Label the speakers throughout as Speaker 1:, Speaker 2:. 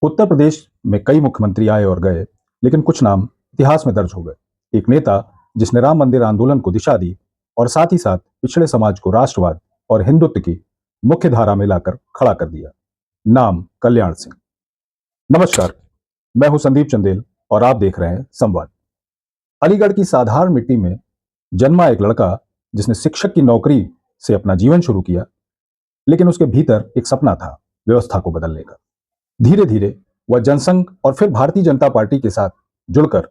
Speaker 1: उत्तर प्रदेश में कई मुख्यमंत्री आए और गए, लेकिन कुछ नाम इतिहास में दर्ज हो गए। एक नेता जिसने राम मंदिर आंदोलन को दिशा दी और साथ ही साथ पिछड़े समाज को राष्ट्रवाद और हिंदुत्व की मुख्य धारा में लाकर खड़ा कर दिया। नाम कल्याण सिंह। नमस्कार, मैं हूं संदीप चंदेल और आप देख रहे हैं संवाद। अलीगढ़ की साधारण मिट्टी में जन्मा एक लड़का जिसने शिक्षक की नौकरी से अपना जीवन शुरू किया, लेकिन उसके भीतर एक सपना था व्यवस्था को बदलने का। धीरे धीरे वह जनसंघ और फिर भारतीय जनता पार्टी के साथ जुड़कर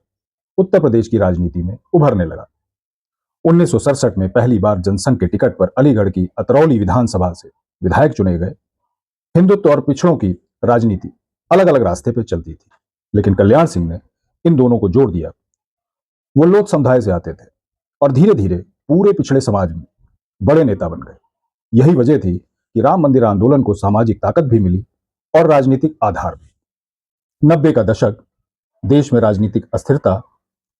Speaker 1: उत्तर प्रदेश की राजनीति में उभरने लगा। 1967 में पहली बार जनसंघ के टिकट पर अलीगढ़ की अतरौली विधानसभा से विधायक चुने गए। हिंदुत्व और पिछड़ों की राजनीति अलग अलग रास्ते पर चलती थी, लेकिन कल्याण सिंह ने इन दोनों को जोड़ दिया। वो लोक समुदाय से आते थे और धीरे धीरे पूरे पिछड़े समाज में बड़े नेता बन गए। यही वजह थी कि राम मंदिर आंदोलन को सामाजिक ताकत भी मिली और राजनीतिक आधार भी। 90 का दशक देश में राजनीतिक अस्थिरता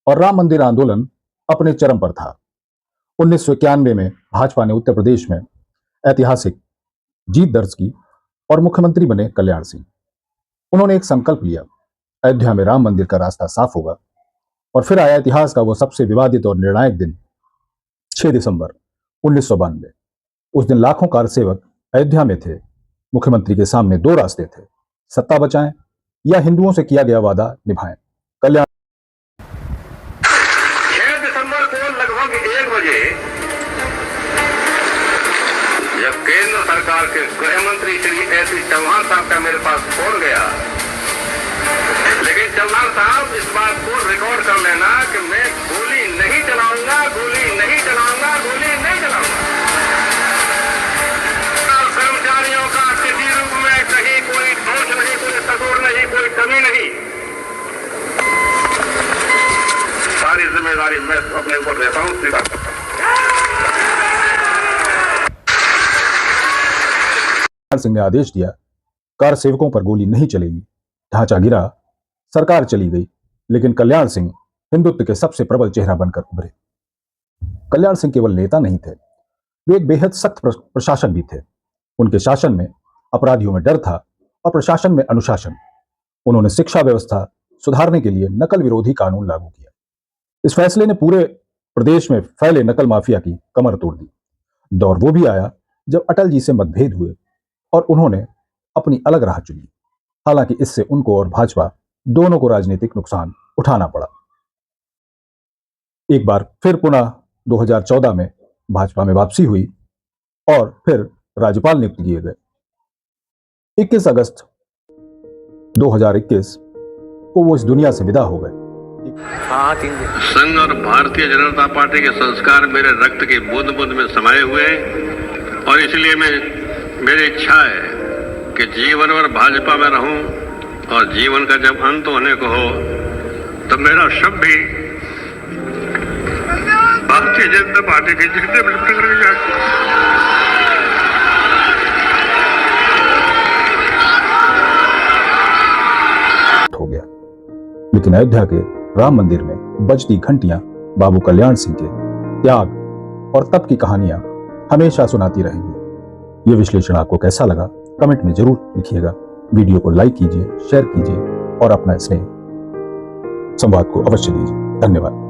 Speaker 1: और राम मंदिर आंदोलन अपने चरम पर था। 1991 में भाजपा ने उत्तर प्रदेश में ऐतिहासिक जीत दर्ज की और मुख्यमंत्री बने कल्याण सिंह। उन्होंने एक संकल्प लिया, अयोध्या में राम मंदिर का रास्ता साफ होगा। और फिर आया इतिहास का वो सबसे विवादित और निर्णायक दिन, 6 दिसंबर 1992। उस दिन लाखों कारसेवक अयोध्या में थे। मुख्यमंत्री के सामने दो रास्ते थे, सत्ता बचाएं या हिंदुओं से किया गया वादा निभाएं। कल्याण
Speaker 2: 6 दिसंबर को लगभग 1 बजे जब केंद्र सरकार के गृह मंत्री श्री एस चौहान साहब का मेरे पास फोन गया, लेकिन चौहान साहब इस बात को रिकॉर्ड कर लेना कि मैं गोली नहीं चलाऊंगा, गोली नहीं चलाऊंगा, गोली नहीं चलाऊंगा। कर्मचारियों का किसी रूप में कहीं कोई दोष नहीं, कोई कसूर नहीं, कोई कमी नहीं। सारी जिम्मेदारी मैं अपने ऊपर लेता हूं, स्वीकार करता हूं।
Speaker 1: सिंह ने आदेश दिया, कार सेवकों पर गोली नहीं चलेगी। ढांचा गिरा, सरकार चली गई, लेकिन कल्याण सिंह हिंदुत्व के सबसे प्रबल चेहरा बनकर उभरे। कल्याण सिंह केवल नेता नहीं थे, वे एक बेहद सख्त प्रशासक भी थे। उनके शासन में अपराधियों में डर था और प्रशासन में अनुशासन। उन्होंने शिक्षा व्यवस्था सुधारने के लिए नकल विरोधी कानून लागू किया। इस फैसले ने पूरे प्रदेश में फैले नकल माफिया की कमर तोड़ दी। दौर वो भी आया जब अटल जी से मतभेद हुए और उन्होंने अपनी अलग राह चुनी। हालांकि इससे उनको और भाजपा दोनों को राजनीतिक नुकसान उठाना पड़ा। एक बार फिर पुनः 2014 में भाजपा में वापसी हुई और फिर राज्यपाल नियुक्त किए गए। 21 अगस्त 2021 को वो इस दुनिया से विदा हो गए।
Speaker 2: संघ और भारतीय जनता पार्टी के संस्कार मेरे रक्त की बूंद बूंद में समाये हुए हैं और इसलिए मेरी इच्छा है कि जीवन भर भाजपा में रहूं और जीवन का जब अंत होने को हो तो मेरा शव भी भारतीय जनता पार्टी के झंडे में लटक जाए।
Speaker 1: हो गया, लेकिन अयोध्या के राम मंदिर में बजती घंटियां बाबू कल्याण सिंह के त्याग और तप की कहानियां हमेशा सुनाती रहेंगी। ये विश्लेषण आपको कैसा लगा कमेंट में जरूर लिखिएगा। वीडियो को लाइक कीजिए, शेयर कीजिए और अपना स्नेह संवाद को अवश्य दीजिए। धन्यवाद।